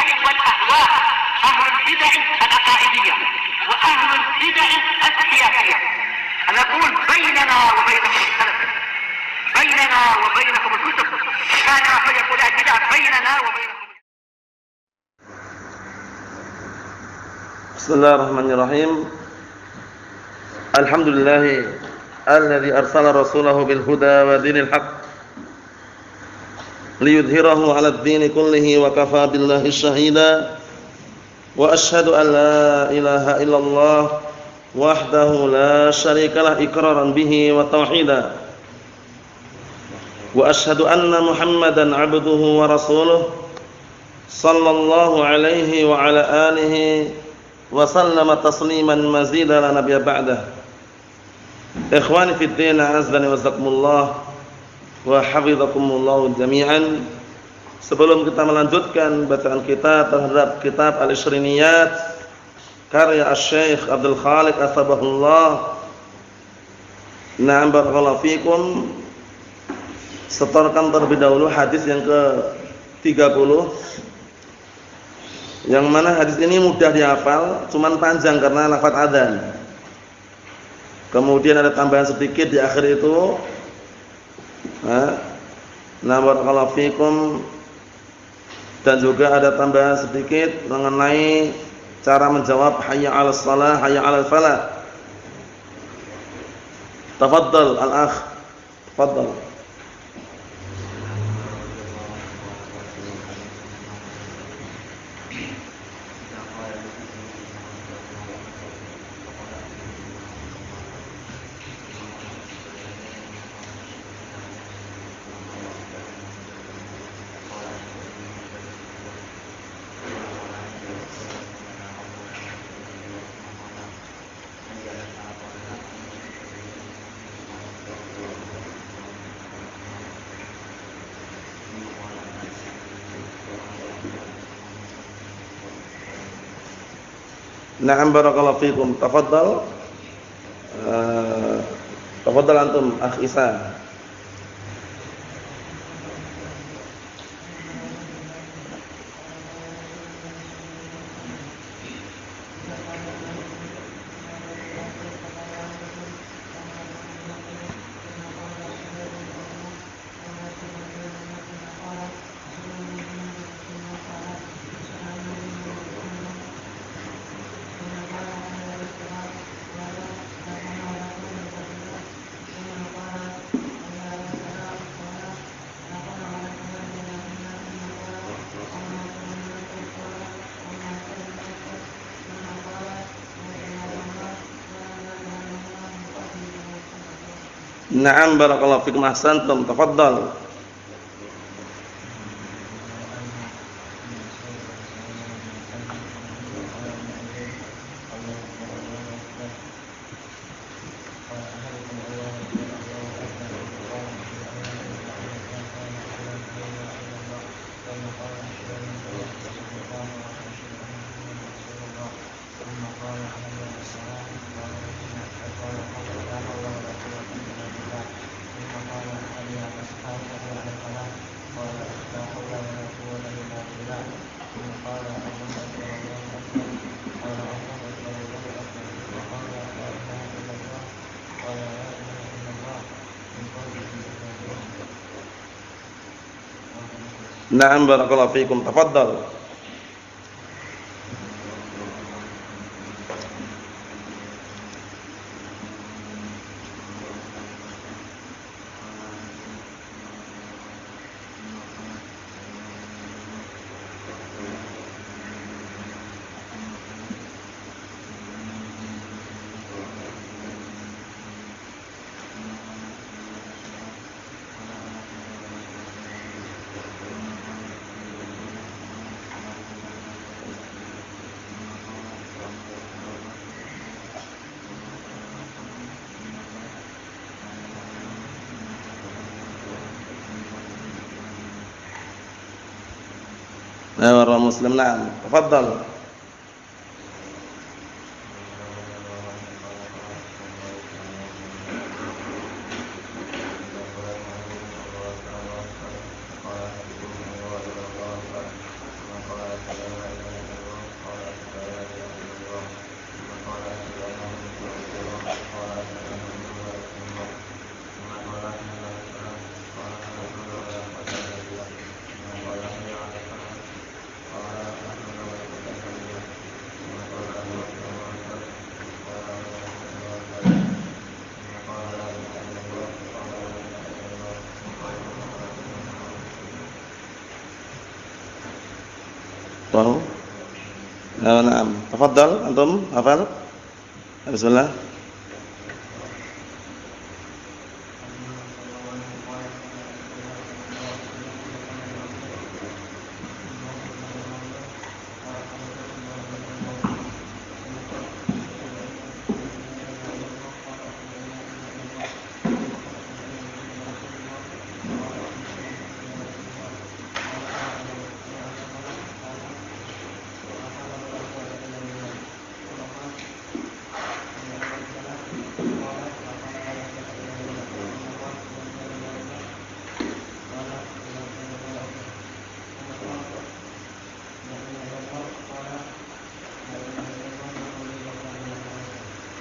البدع والأهواء، أهل البدع العقائدية وأهل البدع السياسية. نقول بيننا وبينكم السلف، بيننا وبينكم الكتب، كان فيقول البدع بيننا وبينكم. Bismillahirrahmanirrahim. Alhamdulillah alladzi arsala rasulahu bil huda wa dinil haqq liyudhhirahu 'alad dini kullihi wa kafaa billahi shahida. Wa asyhadu an la ilaha illallah wahdahu la syarikalah iqraran bihi wa tauhida. Wa asyhadu anna Muhammadan 'abduhu wa rasuluh sallallahu alaihi wa ala alihi wa sallama tasliman mazida la nabiyya ba'dah. Ikhwani fid din, azdani wa zakumullah wa hafizakumullah jami'an. Sebelum kita melanjutkan bacaan kita terhadap kitab Al-Ishriniyat karya Asy-Syaikh Abdul Khaliq Asbahullah, na'am barakallahu fikum, setorkan terlebih dahulu hadis yang ke-30, yang mana hadis ini mudah dihafal, cuman panjang karena lafaz adzan. Kemudian ada tambahan sedikit di akhir itu. Barakallahu fikum. Dan juga ada tambahan sedikit mengenai cara menjawab hayya 'alas shalah, hayya 'alal falah. Tafadhal al-akh. Tafadhal. Na'am barakallahu fikum. Tafadhal. Tafadhal antum akh Isa. Na'am barakallahu fikum, ahsantum. Tafadhal. Na'am barakallahu fikum. Tafadhal. Warra Muslim. Na'am. Tafadhal. Tahu? Na'am. Tafadhal antum hafal? Bismillah.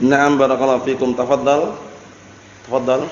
Na'am barakallahu fikum. Tafadhal. Tafadhal.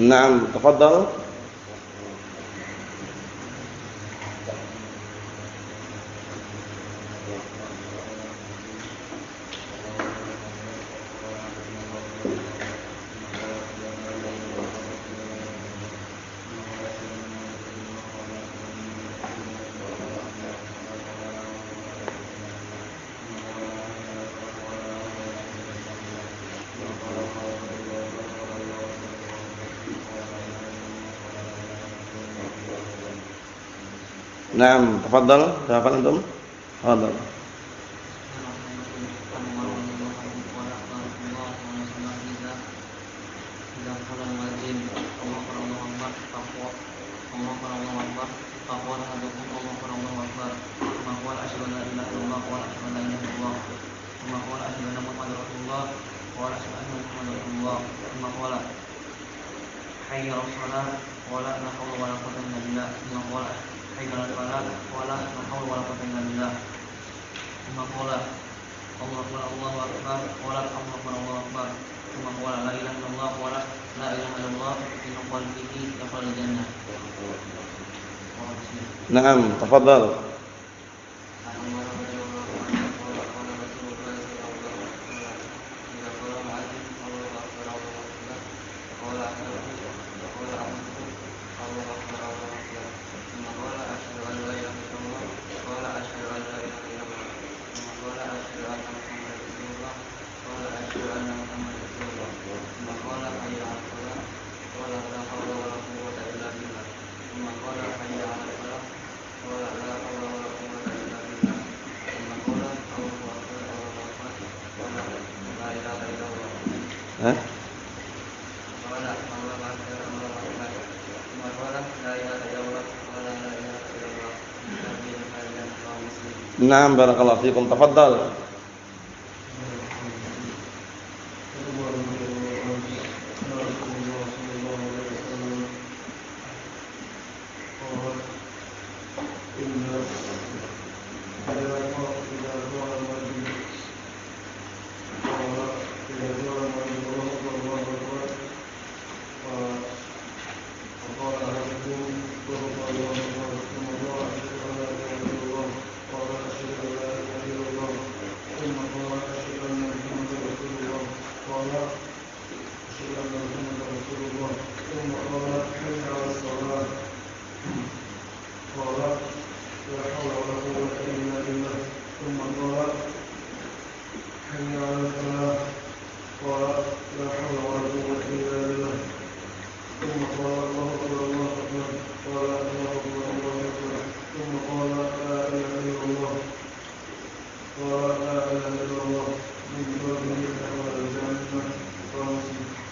Naam, tafadhal. Naam, tafadhal. Hafal antum? Tafadhal. Naam, tafadhal. Hah? Naam, barakallahu fikum. Tafadhal.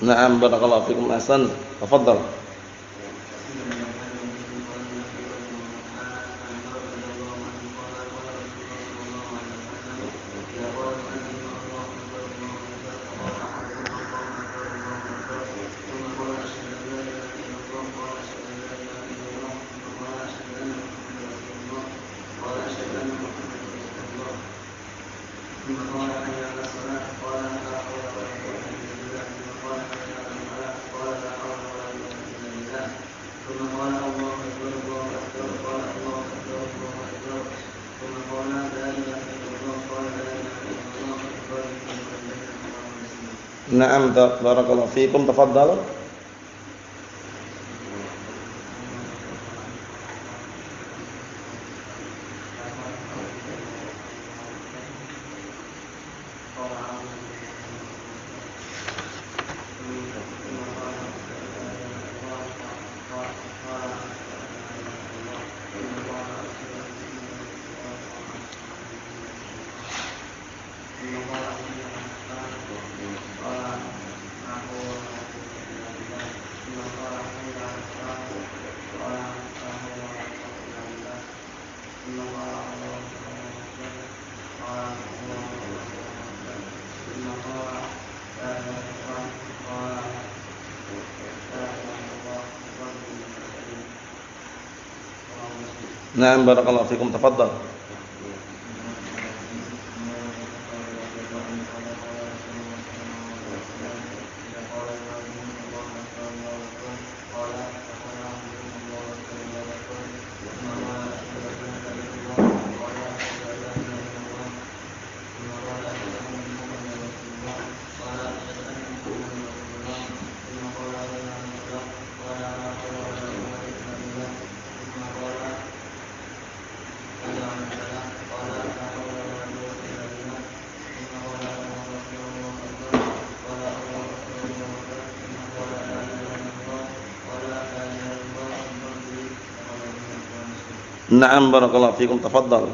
Naam, barakallahu fikum. Ahsan. Tafadhal. Na'am, barakallahu fiikum, tafadhal. Na'am, barakallahu fikum, tafadhal. Na'am, barakallahu fikum, tafadhal.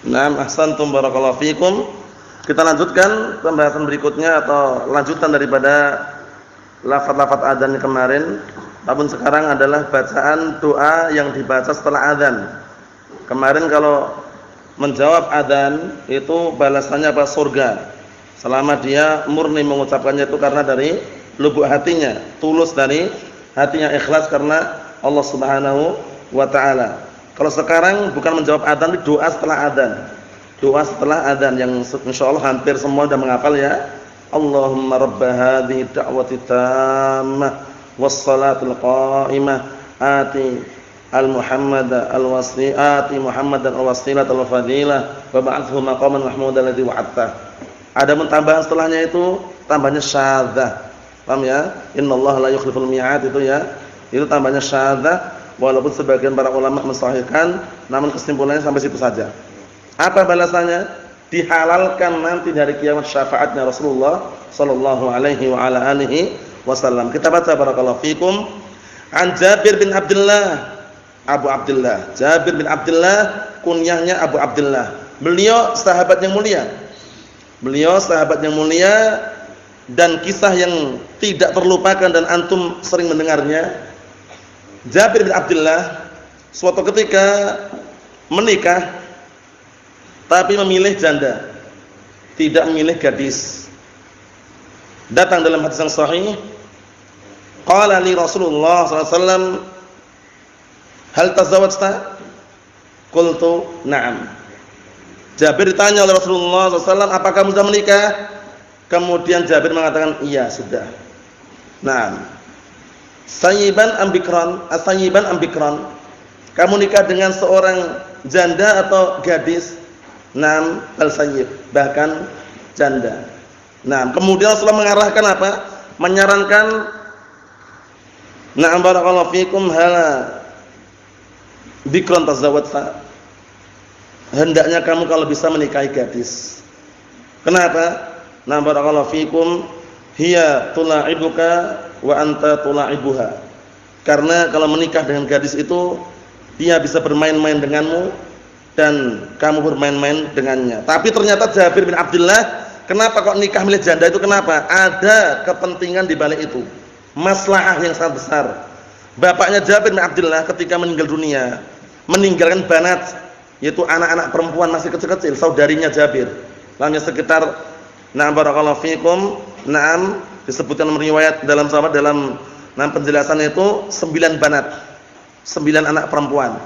Naam, ahsantum, barakallahu fikum. Kita lanjutkan pembahasan berikutnya atau lanjutan daripada lafaz-lafaz adzan kemarin. Namun sekarang adalah bacaan doa yang dibaca setelah adzan. Kemarin kalau menjawab adzan itu balasannya apa? Surga. Selama dia murni mengucapkannya itu karena dari lubuk hatinya, tulus dari hatinya, ikhlas karena Allah Subhanahu wa taala. Kalau sekarang bukan menjawab adzan, tapi doa setelah adzan. Doa setelah adzan yang insyaallah hampir semua sudah menghafal ya. Allahumma rabb hadhihi da'wati tammah was salatul qa'imah ati al-Muhammad al-wasi'ati Muhammadan al-wasilah al-fadilah wa ba'athu maqaman mahmudan alladhi wa'adta. Ada tambahan setelahnya itu tambahnya syadzah. Paham ya? Innallaha la yukhliful mi'ad itu ya. Itu tambahnya syadzah walaupun sebagian para ulama mensahihkan, namun kesimpulannya sampai situ saja. Apa balasannya? Dihalalkan nanti dari kiamat syafaatnya Rasulullah sallallahu alaihi wa ala alihi wasallam. Kita baca barakallahu fikum. An Jabir bin Abdullah, Abu Abdullah. Jabir bin Abdullah kunyahnya Abu Abdullah. Beliau sahabat yang mulia. Beliau sahabat yang mulia dan kisah yang tidak terlupakan dan antum sering mendengarnya. Jabir bin Abdullah suatu ketika menikah tapi memilih janda, tidak memilih gadis. Datang dalam hadis yang sahih, qala li Rasulullah sallallahu alaihi wasallam, hal tazawwajta? Qultu na'am. Jabir ditanya oleh Rasulullah sallallahu alaihi wasallam, apakah kamu sudah menikah? Kemudian Jabir mengatakan, iya sudah. Na'am. Sayyiban am bikran? As-sayyiban am bikran? Kamu nikah dengan seorang janda atau gadis? Naam, al-sayyib, bahkan janda. Nah, kemudian Rasulullah mengarahkan apa? Menyarankan, na'am barakallahu fikum, hala bikran tazawwajta. Hendaknya kamu kalau bisa menikahi gadis. Kenapa? Nah, barakallahu fikum, hiya tula'ibuka wa anta tula'ibuha. Karena kalau menikah dengan gadis itu dia bisa bermain-main denganmu dan kamu bermain-main dengannya. Tapi ternyata Jabir bin Abdullah, kenapa kok nikah milik janda itu, kenapa? Ada kepentingan di balik itu. Maslahah yang sangat besar. Bapaknya Jabir bin Abdullah ketika meninggal dunia, meninggalkan banat, yaitu anak-anak perempuan masih kecil-kecil, saudarinya Jabir. Lamanya sekitar, na'am barakallahu fikum, na'am disebutkan riwayat dalam sahabat dalam penjelasan itu 9 banat, 9 anak perempuan.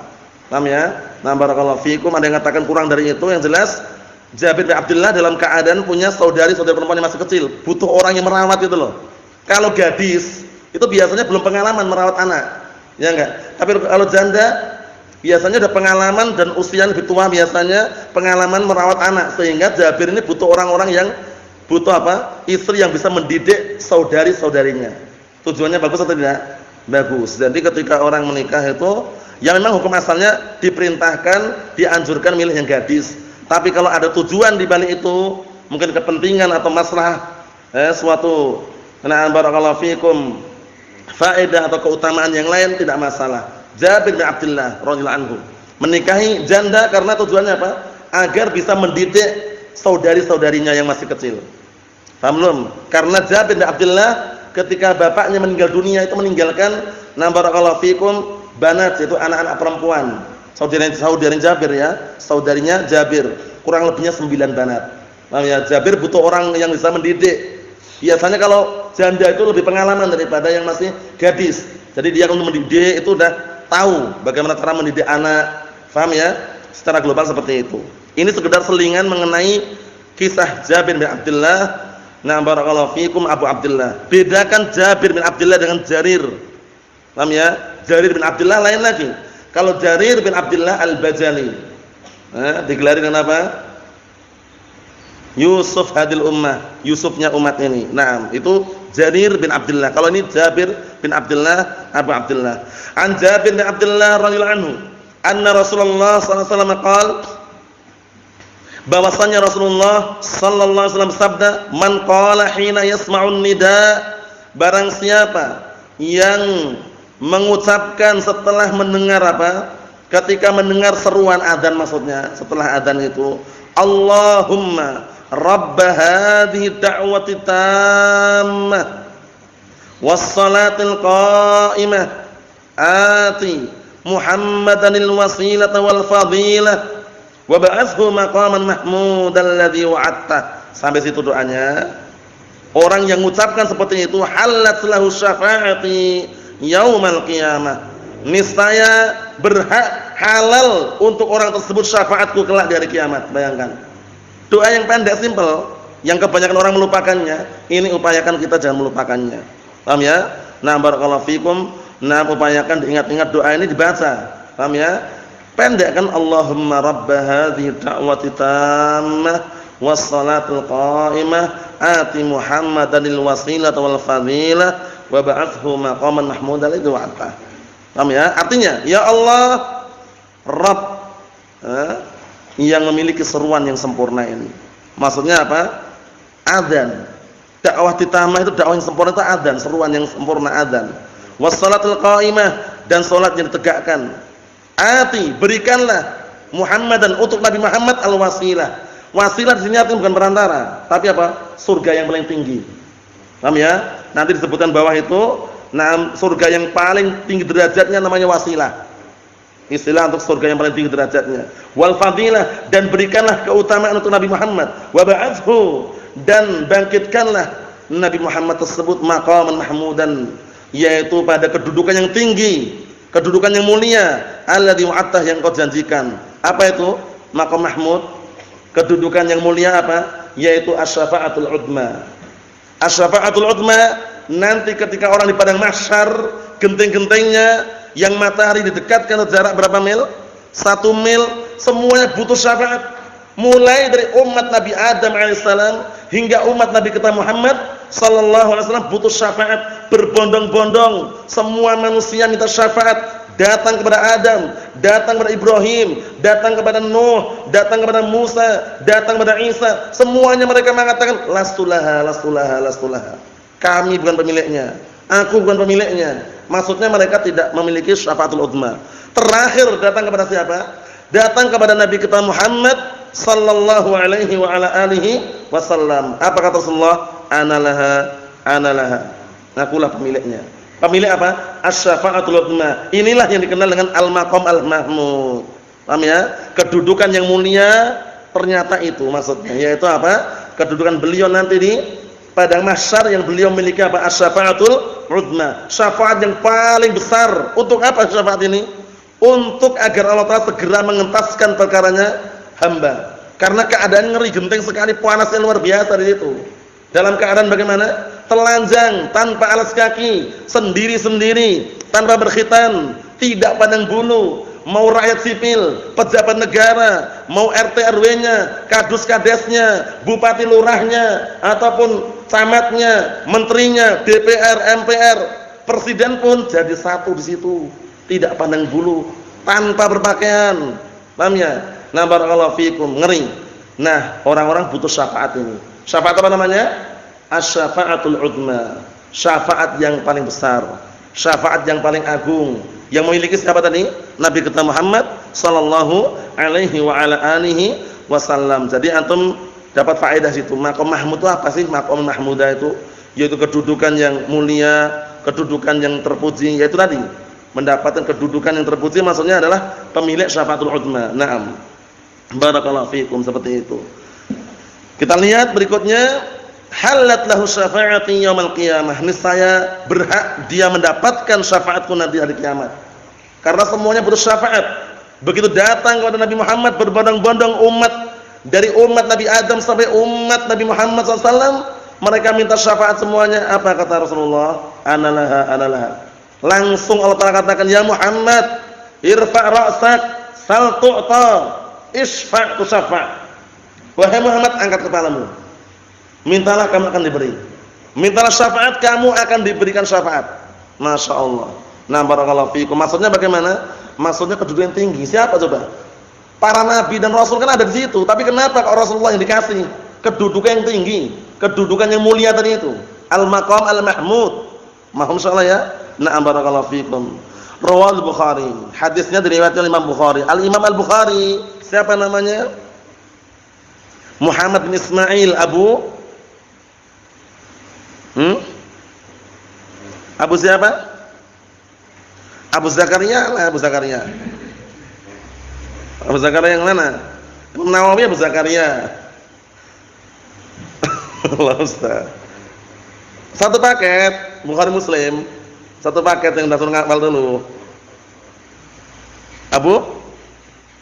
Paham ya? Na'am barakallahu fikum, ada yang katakan kurang dari itu. Yang jelas Jabir bin Abdullah dalam keadaan punya saudari-saudari perempuan yang masih kecil, butuh orang yang merawat itu loh. Kalau gadis itu biasanya belum pengalaman merawat anak, ya enggak? Tapi kalau janda biasanya ada pengalaman dan usia lebih tua, biasanya pengalaman merawat anak, sehingga Jabir ini butuh orang-orang yang butuh apa? Istri yang bisa mendidik saudari-saudarinya. Tujuannya bagus atau tidak? Bagus. Jadi ketika orang menikah itu, yang memang hukum asalnya diperintahkan, dianjurkan milih yang gadis. Tapi kalau ada tujuan di balik itu, mungkin kepentingan atau maslahah suatu, na'am barakallahu fikum, faedah atau keutamaan yang lain, tidak masalah. Jabir bin Abdullah radhiyallahu anhu menikahi janda karena tujuannya apa? Agar bisa mendidik saudari-saudarinya yang masih kecil. Paham belum? Karena Jabir bin Abdullah ketika bapaknya meninggal dunia itu meninggalkan, na'am barakallahu fikum, banat, yaitu anak-anak perempuan. Saudari Jabir ya, saudarinya Jabir, kurang lebihnya 9 banat. Paham ya? Jabir butuh orang yang bisa mendidik. Biasanya kalau janda itu lebih pengalaman daripada yang masih gadis. Jadi dia untuk mendidik itu udah tahu bagaimana cara mendidik anak. Paham ya? Secara global seperti itu. Ini sekedar selingan mengenai kisah Jabir bin Abdullah. Nah, barakallahu fikum Abu Abdullah. Bedakan Jabir bin Abdullah dengan Jarir. Paham ya? Jarir bin Abdullah lain lagi. Kalau Jarir bin Abdullah Al-Bajali, digelari dengan apa? Yusuf hadil ummah, Yusufnya umat ini. Nah, itu Jarir bin Abdullah. Kalau ini Jabir bin Abdullah Abu Abdullah. An Jabir bin Abdullah radhiyallahu anhu, anna Rasulullah sallallahu alaihi wasallam qaal, bahwasanya Rasulullah sallallahu alaihi wasallam sabda, man qala hina yasma'un nida, barang siapa yang mengucapkan setelah mendengar apa? Ketika mendengar seruan adzan, maksudnya setelah adzan itu, Allahumma rabb hadhihi da'wati tammah was-salatil qa'imah ati Muhammadanil wasilata wal fadilah wa ba'athhu maqaman mahmudan alladhi wa'adta. Sampai situ doanya. Orang yang mengucapkan seperti itu, halat lahu syafaati yaumal qiyamah, niscaya berhak halal untuk orang tersebut syafaatku kelak di hari kiamat. Bayangkan. Doa yang pendek simpel, yang kebanyakan orang melupakannya. Ini upayakan kita jangan melupakannya. Paham ya? Nah, barakallahu fikum. Nah, upayakan diingat-ingat doa ini dibaca. Paham ya? Pendek kan, Allahumma rabb hadhihi da'wati tammah was-salatul qa'imah ati Muhammadanil wasilata wal fadilah wa ba'athhu maqaman mahmudan alladhi wa'adta. Paham ya? Artinya, ya Allah Rabb yang memiliki seruan yang sempurna ini. Maksudnya apa? Adzan. Dakwah ditamah itu dakwah yang sempurna, itu adzan, seruan yang sempurna adzan. Was-salatul qa'imah, dan salat yang ditegakkan. Ati, berikanlah Muhammadan, untuk Nabi Muhammad al-wasilah. Wasilah di sini artinya bukan perantara, tapi apa? Surga yang paling tinggi. Paham ya? Nanti disebutkan bawah itu, nah, surga yang paling tinggi derajatnya namanya wasilah. Istilah untuk surga yang paling tinggi derajatnya. Wal fadilah, dan berikanlah keutamaan untuk Nabi Muhammad. Wa ba'athhu, dan bangkitkanlah Nabi Muhammad tersebut maqaman mahmudan, yaitu pada kedudukan yang tinggi, kedudukan yang mulia, alladzi wa'adta, yang kau janjikan. Apa itu maqam mahmud? Kedudukan yang mulia apa? Yaitu asy-syafa'atul 'udma. Asy-syafa'atul 'udma, nanti ketika orang di padang mahsyar, genting-gentingnya yang matahari didekatkan ke jarak berapa mil? 1 mil, semuanya butuh syafaat. Mulai dari umat Nabi Adam alaihissalam hingga umat Nabi kita Muhammad sallallahu alaihi wasallam butuh syafaat berbondong-bondong. Semua manusia minta syafaat datang kepada Adam, datang kepada Ibrahim, datang kepada Nuh, datang kepada Musa, datang kepada Isa. Semuanya mereka mengatakan lastulaha, lastulaha, lastulaha. Kami bukan pemiliknya, aku bukan pemiliknya. Maksudnya mereka tidak memiliki syafaatul uzma. Terakhir datang kepada siapa? Datang kepada Nabi kita Muhammad sallallahu alaihi wa ala alihi wasallam. Apa kata Rasulullah? Analaha, analaha. Akulah pemiliknya. Pemilik apa? Asy-syafa'atul uzma. Inilah yang dikenal dengan al-maqam al-mahmud. Paham ya? Kedudukan yang mulia ternyata itu maksudnya. Yaitu apa? Kedudukan beliau nanti di padang mahsyar yang beliau miliki apa? Asy-syafa'atul uzma. Syafaat yang paling besar. Untuk apa syafaat ini? Untuk agar Allah Ta'ala segera mengentaskan perkaranya hamba. Karena keadaan ngeri genting sekali, panasnya luar biasa di situ. Dalam keadaan bagaimana? Telanjang, tanpa alas kaki, sendiri-sendiri, tanpa berkhitan, tidak pandang bulu, mau rakyat sipil, pejabat negara, mau RT RW-nya, kadus kadesnya, bupati lurahnya, ataupun camatnya, menterinya, DPR, MPR, presiden pun jadi satu di situ, tidak pandang bulu, tanpa berpakaian. Paham ya? Nah, barakallahu fikum, ngeri. Nah, orang-orang butuh syafaat ini. Syafaat apa namanya? Asy-syafa'atul uzma. Syafaat yang paling besar, syafaat yang paling agung. Yang memiliki siapa tadi? Nabi kita Muhammad sallallahu alaihi wa ala alihi wasallam. Jadi antum dapat faedah situ. Maqam mahmud itu apa sih? Maqam mahmudah itu yaitu kedudukan yang mulia, kedudukan yang terpuji, yaitu tadi mendapatkan kedudukan yang terpuji, maksudnya adalah pemilik syafaatul uzma. Naam. Barakallahu fikum, seperti itu. Kita lihat berikutnya, halat lahu syafa'ati yaumil qiyamah. Niscaya berhak dia mendapatkan syafaatku nanti hari kiamat. Karena semuanya butuh syafaat. Begitu datang kepada Nabi Muhammad berbondong-bondong umat, dari umat Nabi Adam sampai umat Nabi Muhammad SAW, mereka minta syafaat semuanya. Apa kata Rasulullah? Analaha, analaha. Langsung Allah Ta'ala katakan, ya Muhammad, irfa' ra'sak, sal tu'ta, isfa' tusaffa'. Wahai Muhammad, angkat kepalamu, mintalah, kamu akan diberi. Mintalah syafaat, kamu akan diberikan syafaat. Masya Allah. Nah, barakallahu fiikum. Maksudnya bagaimana? Maksudnya kedudukan tinggi. Siapa coba? Para nabi dan rasul kan ada di situ. Tapi kenapa kok Rasulullah yang dikasih kedudukan yang tinggi, kedudukan yang mulia tadi itu? Al-maqam al-mahmud. Mahum insyaallah ya. Nah, barakallahu fiikum. Rawal Bukhari. Hadisnya diriwayatkan Imam Bukhari. Al-Imam Al-Bukhari, siapa namanya? Muhammad bin Ismail Abu siapa? Abu Zakaria lah, Abu Zakaria. Abu Zakaria yang mana? Imam Nawawi Abu Zakaria. Allah Ustaz. Satu paket Bukhari Muslim, satu paket yang langsung ngapal dulu. Abu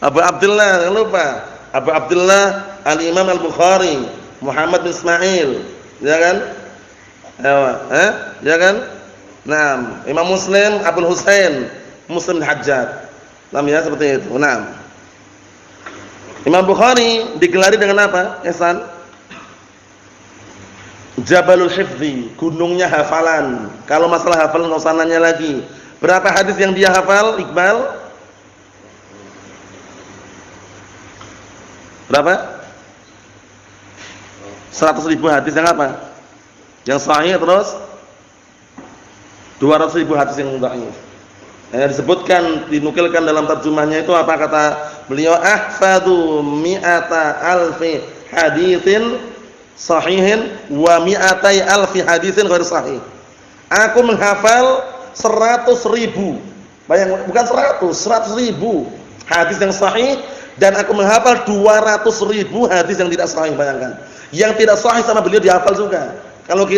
Abdullah, jangan lupa. Abu Abdullah Al-Imam Al-Bukhari Muhammad bin Ismail, ya kan? Ya kan? Naam, Imam Muslim Abdul Husain Muslim bin Hajjaj. Namanya seperti itu. Naam. Imam Bukhari digelari dengan apa? Ihsan. Jabalul Hifzi, gunungnya hafalan. Kalau masalah hafalan enggak usah nanya lagi. Berapa hadis yang dia hafal, Iqbal? Berapa? 100.000 hadis yang apa? Yang sahih, terus 200.000 hadis yang dhaif. Disebutkan, dinukilkan dalam terjemahnya itu apa kata beliau? Ahfadzu mi'ata alfi haditsin sahihin wa mi'atai alfi haditsin ghair sahih. Aku menghafal 100.000. Bayang, bukan 100.000 hadis yang sahih, dan aku menghafal 200.000 hadis yang tidak sahih. Bayangkan. Yang tidak sahih sama beliau dihafal juga. Kalau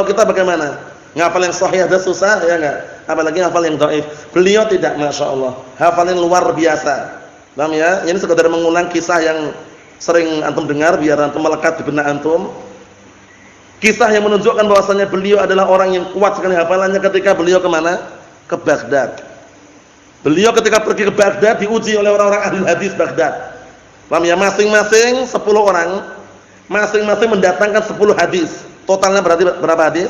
kita bagaimana? Ngafal yang sahih ada susah, ya enggak? Apalagi ngafal yang dhaif. Beliau tidak, Masya Allah. Hafalnya luar biasa. Paham ya? Ini sekedar mengulang kisah yang sering antum dengar biar antum melekat di benak antum. Kisah yang menunjukkan bahwasanya beliau adalah orang yang kuat sekali hafalannya ketika beliau kemana? Ke Baghdad. Beliau ketika pergi ke Baghdad diuji oleh orang-orang ahli hadis Baghdad. Paham ya? Masing-masing 10 orang, masing-masing mendatangkan 10 hadis. Totalnya berarti berapa hadis?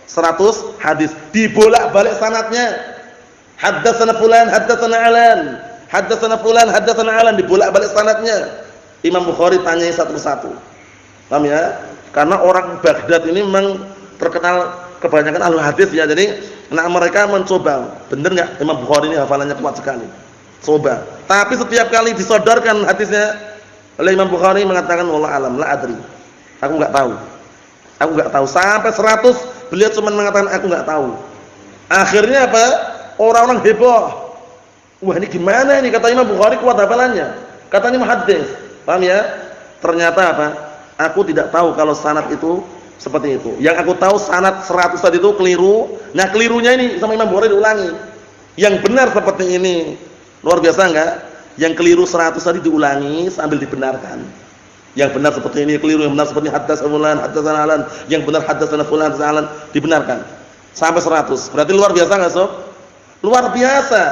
100 hadis. Dibolak-balik sanadnya. Haddatsana fulan, haddatsana alan. Haddatsana fulan, haddatsana alan, dibolak-balik sanadnya. Imam Bukhari tanyai satu persatu. Paham ya? Karena orang Baghdad ini memang terkenal kebanyakan ahli hadis ya. Jadi mereka mencoba, benar enggak Imam Bukhari ini hafalannya kuat sekali. Coba. Tapi setiap kali disodorkan hadisnya oleh Imam Bukhari mengatakan wallahu alam, la adri. Aku enggak tahu. Aku enggak tahu. Sampai 100 beliau cuma mengatakan aku enggak tahu. Akhirnya apa? Orang-orang heboh. Wah, ini gimana ini, kata Imam Bukhari kuat hafalannya. Katanya muhaddits. Paham ya? Ternyata apa? Aku tidak tahu kalau sanad itu seperti itu. Yang aku tahu sanad 100 tadi itu keliru. Nah, kelirunya ini sama Imam Bukhari diulangi. Yang benar seperti ini. Luar biasa enggak? Yang keliru 100 tadi diulangi sambil dibenarkan. Yang benar seperti ini, keliru yang benar seperti haddatsana fulan, haddatsana alan. Yang benar haddatsana fulan, haddatsana alan, dibenarkan. Sampai 100. Berarti luar biasa enggak, Sob? Luar biasa.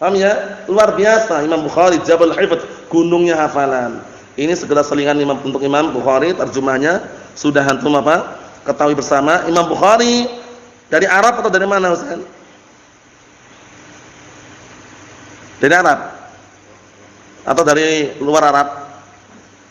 Paham ya? Luar biasa Imam Bukhari, Jabal Hifdz, gunungnya hafalan. Ini segala selingan untuk Imam Bukhari, terjemahnya sudah antum apa? Ketahui bersama. Imam Bukhari dari Arab atau dari mana, Ustaz? Dari Arab atau dari luar Arab?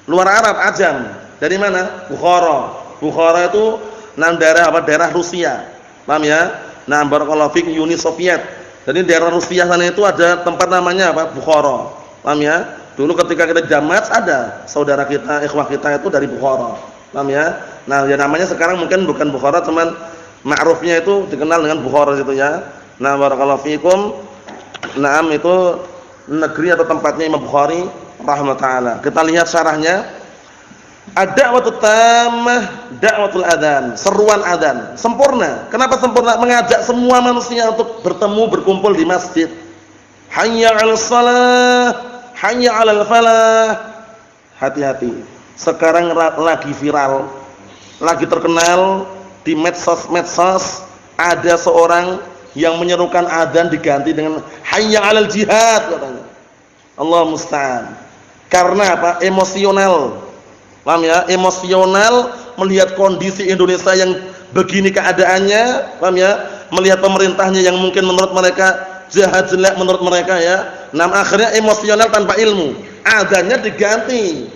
Luar Arab, Ajam. Dari mana? Bukhara. Bukhara itu daerah apa? Daerah Rusia. Paham ya? Nah, barakallahu fik, Uni Soviet. Jadi daerah Rusia sana itu ada tempat namanya apa? Bukhara. Paham ya? Dulu ketika kita jamat ada saudara kita, ikhwah kita itu dari Bukhara. Paham ya? Nah, ya namanya sekarang mungkin bukan Bukhara, cuman ma'rufnya itu dikenal dengan Bukhara gitu ya. Nah, barakallahu fikum. Naam, itu negeri atau tempatnya Imam Bukhari rahimahullah taala. Kita lihat syarahnya. Ad-da'watu tammah, da'watul adzan, seruan adzan sempurna. Kenapa sempurna? Mengajak semua manusia untuk bertemu, berkumpul di masjid. Hayya 'alas shalah, hayya 'alal falah. Hati-hati. Sekarang lagi viral, lagi terkenal di medsos, ada seorang yang menyerukan adzan diganti dengan hayya 'alal jihad katanya. Allah musta'an. Karena apa? Emosional. Paham ya? Emosional melihat kondisi Indonesia yang begini keadaannya, paham ya? Melihat pemerintahnya yang mungkin menurut mereka jahat, jelek menurut mereka ya. Nah, akhirnya emosional tanpa ilmu. Adzannya diganti.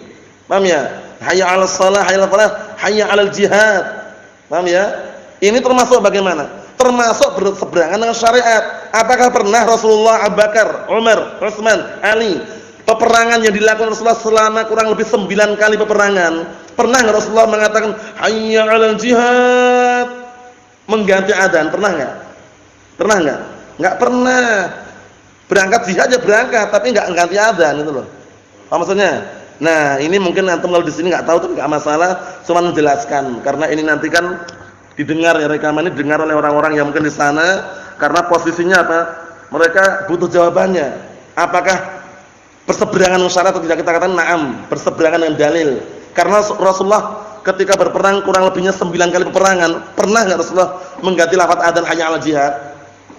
Paham ya? Hayya 'alas shalah, hayya 'alal falah, hayya 'alal jihad. Paham ya? Ini termasuk bagaimana? Termasuk berseberangan dengan syariat. Apakah pernah Rasulullah, Abu Bakar, Umar, Utsman, Ali, peperangan yang dilakukan Rasulullah selama kurang lebih 9 kali peperangan, pernah enggak Rasulullah mengatakan hayya 'alal jihad mengganti adzan? Pernah enggak? Pernah enggak? Enggak pernah. Berangkat jihad ya berangkat, tapi enggak ganti adzan itu loh. Apa maksudnya? Nah, ini mungkin antum kalau di sini enggak tahu tapi enggak masalah, cuma menjelaskan karena ini nanti kan didengar ya, rekaman ini didengar oleh orang-orang yang mungkin di sana, karena posisinya apa? Mereka butuh jawabannya. Apakah berseberangan dengan syariat atau tidak? Kita katakan na'am, berseberangan dengan dalil. Karena Rasulullah ketika berperang kurang lebihnya 9 kali peperangan, pernah enggak Rasulullah mengganti lafaz adzan hanya 'alal jihad?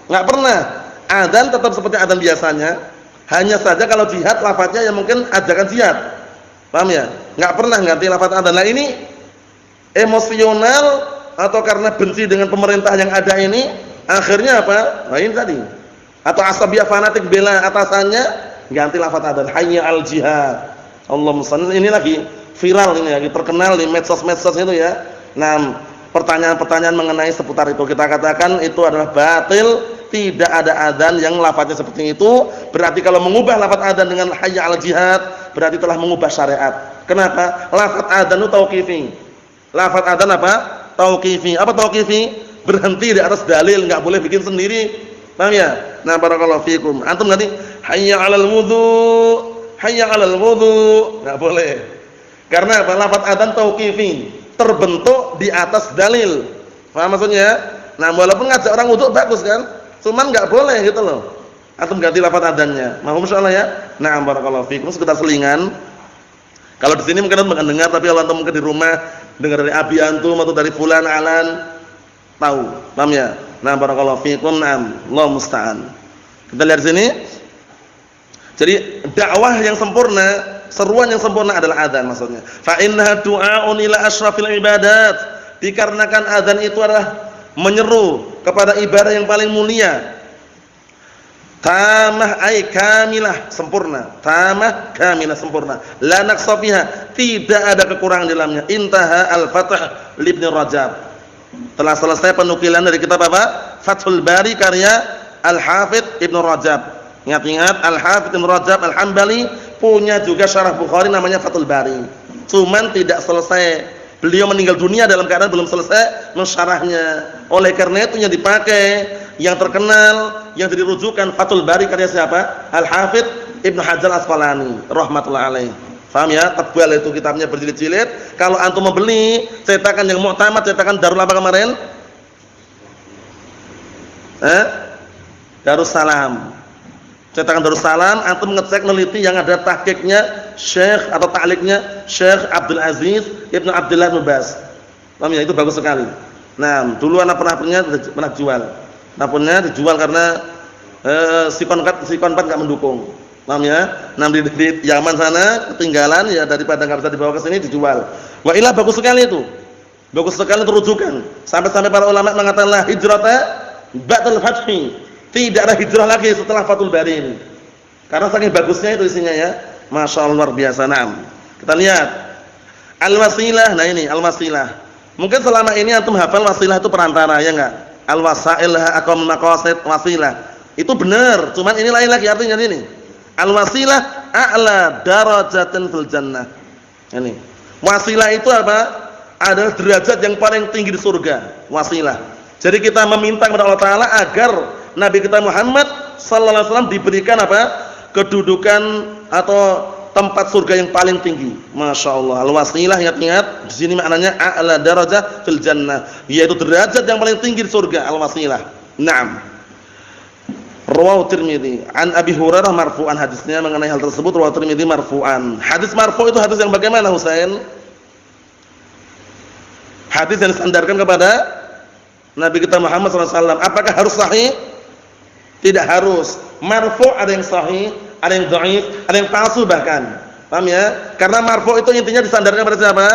Enggak pernah. Adzan tetap seperti adzan biasanya. Hanya saja kalau jihad lafaznya yang mungkin ajakan jihad. Paham ya? Enggak pernah ganti lafaz adzan. Nah, ini emosional atau karena benci dengan pemerintah yang ada ini, akhirnya apa? Nah, ini tadi. Atau asabiyah fanatik bela atasannya, ganti lafaz adzan hayya 'alal jihad. Allah musta'an. Ini lagi viral ini, lagi terkenal di medsos-medsos itu ya. Nah, pertanyaan-pertanyaan mengenai seputar itu kita katakan itu adalah batil, tidak ada adzan yang lafaznya seperti itu. Berarti kalau mengubah lafaz adzan dengan hayya 'alal jihad, berarti telah mengubah syariat. Kenapa? Lafaz adzan itu tauqifi. Lafaz adzan apa? Tauqifi. Apa tauqifi? Berhenti di atas dalil, enggak boleh bikin sendiri. Paham ya? Nah, barakallahu fikum. Antum nanti hayya 'alal wudhu, hayya 'alal wudhu, enggak boleh. Karena apa? Lafaz adzan tauqifi, terbentuk di atas dalil. Paham maksudnya? Nah, walaupun ngajak orang wudu bagus kan? Cuman enggak boleh gitu loh. Antum ganti lafaz adzannya. Mohon insyaallah ya. Nah, barakallahu fikum. Sekedar selingan. Kalau di sini mungkin antum mendengar, tapi kalau antum mungkin di rumah dengar dari abi antum atau dari fulan alan, tahu. Paham ya? Nah, barakallahu fikum. Naam, Allah musta'an. Kita lihat sini. Jadi dakwah yang sempurna, seruan yang sempurna adalah adzan maksudnya. Fa innaha du'aun ila asyrafil ibadat. Dikarenakan adzan itu adalah menyeru kepada ibadah yang paling mulia. Tamah ay kamilah, sempurna. Tamah kamilah, sempurna. La naqsa fiha, tidak ada kekurangan di dalamnya. Intaha al-Fath li Ibnu Rajab. Telah selesai penukilan dari kitab apa? Fathul Bari karya Al-Hafidz Ibnu Rajab. Ingat-ingat, Al-Hafidz Ibnu Rajab Al-Hambali punya juga syarah Bukhari namanya Fathul Bari. Cuman tidak selesai. Beliau meninggal dunia dalam keadaan belum selesai mensyarahnya. Oleh karena itu yang dipakai, yang terkenal, yang jadi rujukan Fathul Bari karya siapa? Al-Hafidz Ibnu Hajar Asqalani rahmatullah alaih. Paham ya? Tebal itu kitabnya berjilid-jilid. Kalau antum membeli cetakan yang mu'tamad, cetakan Darul apa kemarin? Darussalam. Cetakan Darussalam, antum ngecek neliti yang ada tahqiqnya Syekh atau ta'liqnya Syekh Abdul Aziz Ibnu Abdullah bin Baz. Paham ya? Itu bagus sekali. Nah, dulu anak penahpunnya pernah jual. Penahpunnya dijual karena si konpat enggak mendukung. Paham ya? Nah, di Yaman sana ketinggalan ya, daripada enggak bisa dibawa ke sini dijual. Wa ilah bagus sekali itu. Bagus sekali terujukan. Sampai-sampai para ulama mengatakan la hijrata ba'dal fathi. Tidak ada hijrah lagi setelah Fathul Bari ini. Karena saking bagusnya itu isinya ya. Masya Allah luar biasa. Naam. Kita lihat al-wasilah. Nah ini al-wasilah. Mungkin selama ini antum hafal wasilah itu perantara, ya enggak? Al-wasail aqam maqasid wasilah. Itu benar, cuman ini lain lagi artinya ini. Al-wasilah a'la darajatin fil jannah. Ini. Wasilah itu apa? Adalah derajat yang paling tinggi di surga. Wasilah. Jadi kita meminta kepada Allah Taala agar Nabi kita Muhammad sallallahu alaihi wasallam diberikan apa? Kedudukan atau tempat surga yang paling tinggi. Masya Allah. Al-wasilah, ingat-ingat, di sini maknanya a'la darajah fil jannah, yaitu derajat yang paling tinggi di surga. Al-wasilah. Naam. Rawahu Tirmidzi an Abi Hurairah marfu'an, hadisnya mengenai hal tersebut rawahu Tirmidzi marfu'an. Hadis marfu' itu hadis yang bagaimana, Husain? Hadis yang disandarkan kepada Nabi kita Muhammad SAW. Apakah harus sahih? Tidak harus. Marfu' ada yang sahih, ada yang dhaif, ada yang palsu bahkan. Paham ya? Karena marfu' itu intinya disandarkan kepada siapa?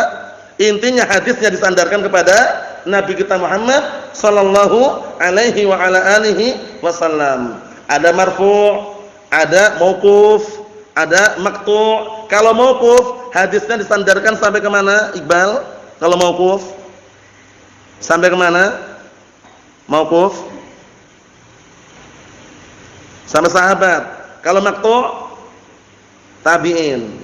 Intinya hadisnya disandarkan kepada Nabi kita Muhammad sallallahu alaihi wa ala alihi wasallam. Ada marfu', ada mauquf, ada maqtu'. Kalau mauquf, hadisnya disandarkan sampai ke mana, Iqbal? Kalau mauquf sampai ke mana? Mauquf sampai sahabat. Kalau maqtu' tabi'in.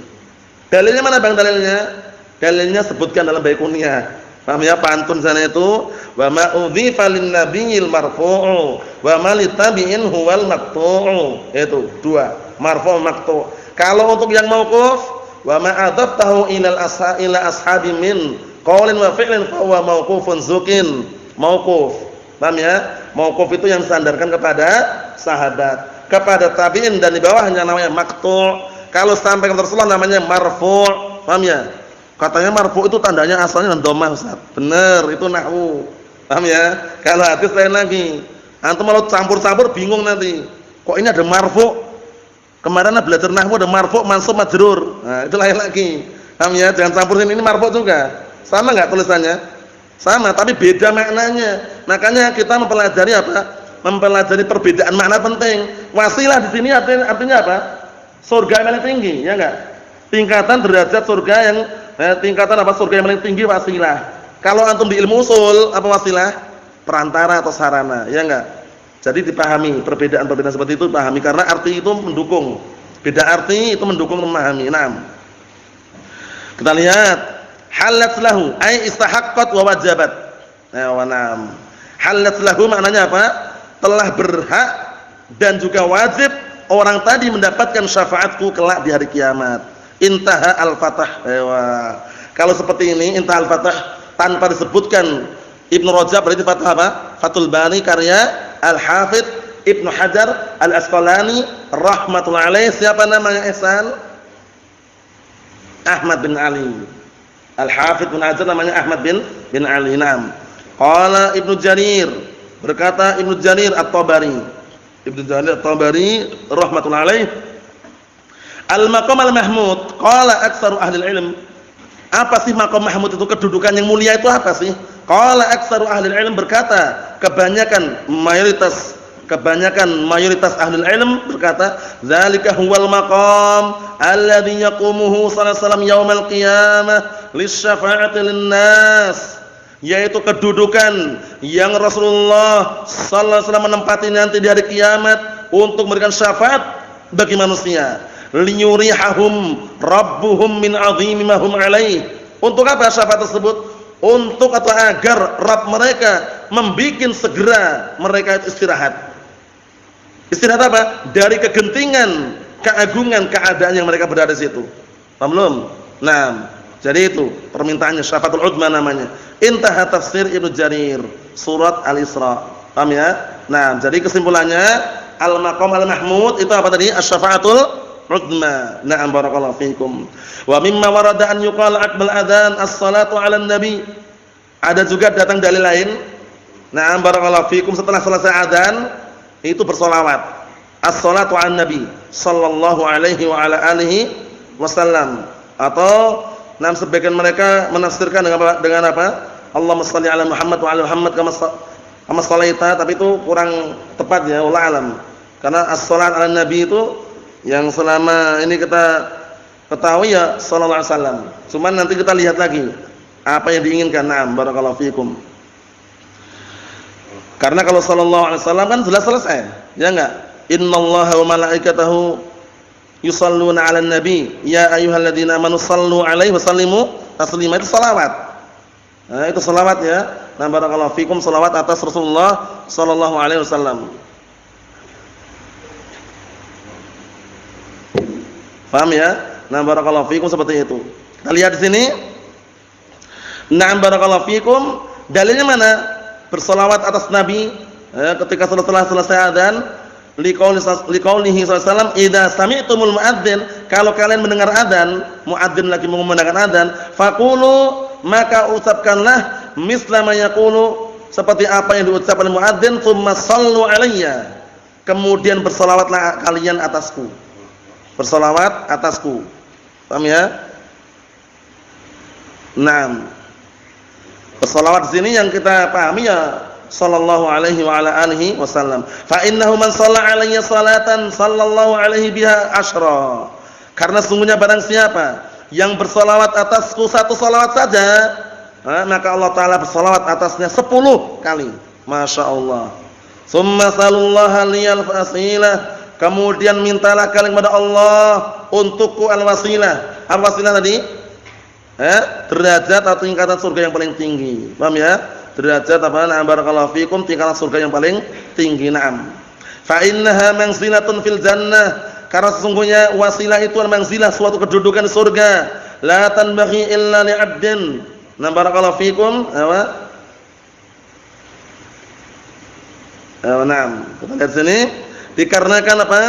Dalilnya mana Bang dalilnya? Dalilnya sebutkan dalam Baiquniyah. Paham ya, pantun sana itu wa ma udhifa lin nabiyil marfu'u wa ma litabi'in huwal maqtu'u. Itu dua, marfu' maqtu'. Kalau untuk yang mauquf wa ma adaftahu ila ashabi min qaulin wa fi'lin fa huwa mauqufun zukin. Mauquf. Paham ya? Mauquf itu yang disandarkan kepada sahabat, kepada tabi'in, dan di bawahnya namanya maqtu'. Kalau sampai ke Rasulullah namanya marfu'. Paham ya? Katanya marfu' itu tandanya asalnya dhammah, Ustaz. Benar, itu nahwu. Paham ya? Kalau hadis lain lagi. Antum kalau campur-campur bingung nanti. Kok ini ada marfu'? Kemarin belajar nahwu ada marfu', mansub, majrur. Nah, itu lain lagi. Paham ya? Jangan campurin, ini marfu' juga. Sama enggak tulisannya? Sama, tapi beda maknanya. Makanya kita mempelajari apa? Mempelajari perbedaan makna penting. Wasilah di sini artinya apa? Surga yang paling tinggi, ya enggak? Tingkatan derajat surga yang tingkatan apa? Surga yang paling tinggi wasilah. Kalau antum di ilmu usul, apa wasilah? Perantara atau sarana, ya enggak? Jadi dipahami perbedaan-perbedaan seperti itu, pahami karena arti itu mendukung. Beda arti itu mendukung memahami. Naam. Kita lihat halat lahu ay istahaqqat wa wajabat. Wa naam. Halat lahu maknanya apa? Telah berhak dan juga wajib orang tadi mendapatkan syafaatku kelak di hari kiamat. Intaha al-Fath. Kalau seperti ini intaha al-Fath tanpa disebutkan Ibnu Rajab, berarti Fathah apa? Fathul Bari karya Al-Hafidz Ibnu Hajar Al-Asqalani rahmatullah alaih. Siapa namanya Ihsan? Ahmad bin Ali. Al-Hafidz bin Hajar namanya Ahmad bin Ali. Naam. Qala Ibnu Jarir, berkata Ibnu Jarir At-Tabari. Ibnu Jarir At-Tabari rahmatullah alaih, al-maqam al-mahmud qala aktsaru ahli ilm. Apa sih maqam mahmud itu? Kedudukan yang mulia itu apa sih? Qala aktsaru ahli ilm, berkata kebanyakan mayoritas kebanyakan mayoritas ahlul ilm berkata, "Dzalika huwal maqam alladzi yaqumuhu sallallahu alaihi wasallam yaumal qiyamah lisyafa'ati lin-nas." Yaitu kedudukan yang Rasulullah sallallahu alaihi wasallam menempati nanti di hari kiamat untuk memberikan syafaat bagi manusia. Liyurihahum rabbuhum min 'azimi ma hum alaih. Untuk apa syafaat tersebut? Untuk atau agar Rabb mereka membikin segera mereka itu istirahat. Istirahat apa? Dari kegentingan, keagungan keadaan yang mereka berada di situ. Paham belum? Nah, jadi itu permintaannya syafaatul udma namanya. Intaha tafsir Ibnu Jarir surat Al-Isra. Paham ya? Nah, jadi kesimpulannya al-maqam al-mahmud itu apa tadi? Asy-syafaatul udma. Na'am barakallahu fikum. Wa mimma warada an yuqala aqbal adzan as-salatu 'alan nabi. Ada juga datang dalil lain. Na'am barakallahu fikum, setelah selesai adzan itu bersolawat. As-salatu 'alan nabi sallallahu alaihi wa ala alihi wasallam. Atau sebagian mereka menafsirkan dengan apa? Allahumma shalli 'ala Muhammad wa 'ala Muhammad kama shallaita, tapi itu kurang tepat ya, wallahu alam. Karena as-salat 'alan nabi itu yang selama ini kita ketahui ya sallallahu alaihi wasallam. Cuman nanti kita lihat lagi apa yang diinginkan. Naam barakallahu fikum. Karena kalau sallallahu alaihi wasallam kan jelas selesai, ya enggak? Innallaha wa malaikatahu yusalluna 'alan nabi ya ayyuhalladzina amanu sallu 'alaihi wa sallimu taslima. Itu selawat. Nah, itu selawat ya. Nah barakallahu fikum, selawat atas Rasulullah sallallahu alaihi wasallam. Paham ya? Nah barakallahu fikum, seperti itu. Kita lihat di sini. Nah barakallahu fikum, dalilnya mana? Bersolawat atas Nabi ketika setelah selesai adzan, liqaulihi sallallahu alaihi wasallam, "Idza sami'tumul muadzin," kalau kalian mendengar adzan, muadzin lagi mengumandangkan adzan, faqulu, maka ucapkanlah misla ma yaqulu, seperti apa yang diucapkan muadzin, tsumma shallu alayya, kemudian bersolawatlah kalian atasku. Bersolawat atasku. Paham ya? Naam. Bersolawat di sini yang kita pahami ya sallallahu alaihi wa ala alihi wasallam. Fa innahu man shalla alayya salatan sallallahu alaihi biha asyra. Karena sungguhnya barang siapa yang bersolawat atasku satu solawat saja, maka Allah Ta'ala bersolawat atasnya 10 kali. Masya Allah. Summa salullaha liyal fasilah, kemudian mintalah kalian kepada Allah untukku al-wasilah. Al-wasilah tadi derajat atau tingkatan surga yang paling tinggi. Paham ya? Derajat apa? Na'am barakallahu fikum, tingkatan surga yang paling tinggi. Na'am. Fa innaha manzilatun fil jannah, karena sesungguhnya wasilah itu manzilah, suatu kedudukan di surga. La tanbaghi illa li 'abdin. Na'am barakallahu fikum. Na'am. Kita lihat sini. Dikarenakan apa?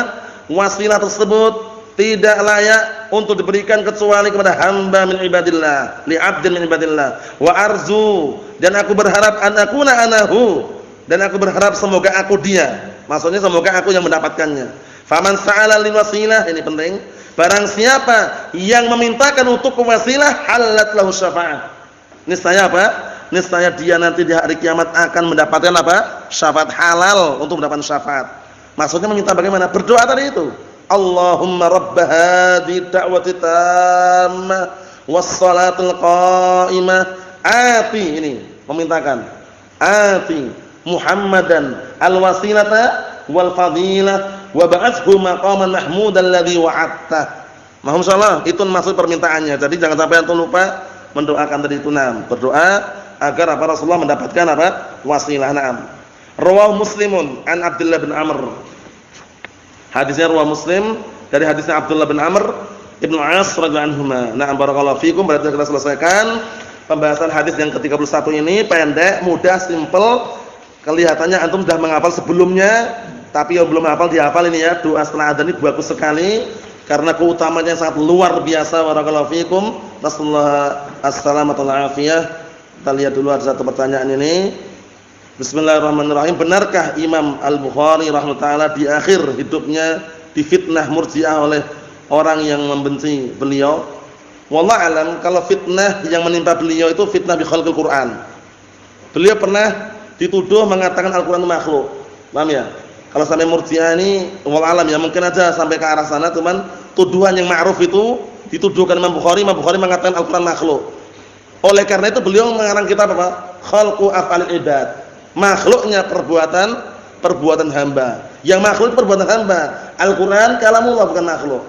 Wasilah tersebut tidak layak untuk diberikan kecuali kepada hamba min ibadillah, li 'abdin min ibadillah. Wa arzu, dan aku berharap an akuna anahu, dan aku berharap semoga aku dia. Maksudnya semoga aku yang mendapatkannya. Faman sa'ala lil wasilah, ini penting. Barang siapa yang memintakan untuk wasilah, halat lahu syafa'ah. Niscaya apa? Niscaya dia nanti di hari kiamat akan mendapatkan apa? Syafaat, halal untuk mendapatkan syafaat. Maksudnya meminta bagaimana? Berdoa tadi itu. Allahumma rabb hadhihi da'wati tammah was-salatul qa'imah ati, ini memintakan, ati Muhammadan al-wasilata wal fadilah wa ba'athhu maqaman mahmudan alladhi wa'adta. Masyaallah, itu maksud permintaannya. Jadi jangan sampai antum lupa mendoakan tadi itu. Berdoa agar apa? Rasulullah mendapatkan apa? Wasilah. Naam. Rawahu Muslimun an Abdullah bin Amr. Hadisnya riwayat Muslim dari hadisnya Abdullah bin Amr Ibnu As radhiyallahu anhuma. Na'am barakallahu fikum. Berarti kita selesaikan pembahasan hadis yang ke-31 ini, pendek, mudah, simpel. Kelihatannya antum sudah menghafal sebelumnya, tapi yang belum hafal dihafal ini ya. Doa setelah adzan ini bagus sekali karena keutamanya sangat luar biasa. Barakallahu fikum. Nasallahu as-salamata wal afiyah. Kita lihat dulu ada satu pertanyaan ini. Bismillahirrahmanirrahim. Benarkah Imam Al-Bukhari rahimahullah taala di akhir hidupnya difitnah Murji'ah oleh orang yang membenci beliau? Wallahu alam, kalau fitnah yang menimpa beliau itu fitnah bi khalqil Quran. Beliau pernah dituduh mengatakan Al-Qur'an itu makhluk. Paham ya? Kalau sampai Murji'ah ini wal alam ya mungkin aja sampai ke arah sana, cuman tuduhan yang ma'ruf itu dituduhkan Imam Bukhari mengatakan Al-Qur'an makhluk. Oleh karena itu beliau mengarang kitab apa? Khalqu af'alil ibad. Makhluknya perbuatan hamba. Yang makhluk perbuatan hamba. Al-Qur'an kalamullah bukan makhluk.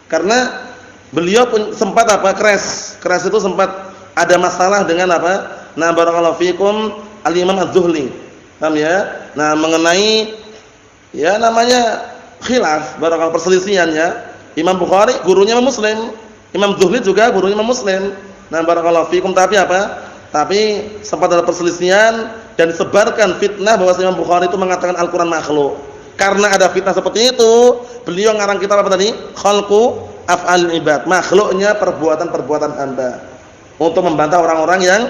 Karena beliau pun sempat apa? Keras itu sempat ada masalah dengan apa? Nah, barakallahu fikum Al-Imam Az-Zuhli. Paham ya? Nah, mengenai ya namanya khilaf, barakallahu perselisihan ya. Imam Bukhari gurunya Imam Muslim, Imam Zuhli juga gurunya Imam Muslim. Nah, barakallahu fikum tapi apa? Tapi sempat ada perselisihan dan disebarkan fitnah bahwa Imam Bukhari itu mengatakan Al-Qur'an makhluk. Karena ada fitnah seperti itu, beliau ngarang kitab apa tadi? Khalqu af'alil ibad, makhluknya perbuatan-perbuatan hamba. Untuk membantah orang-orang yang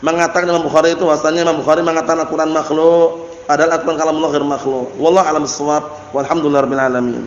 mengatakan Imam Bukhari itu bahwasanya Imam Bukhari mengatakan Al-Qur'an makhluk, padahal Al-Qur'an kalamullah ghair makhluk. Wallahu a'lam bissawab. Walhamdulillahirabbil alamin.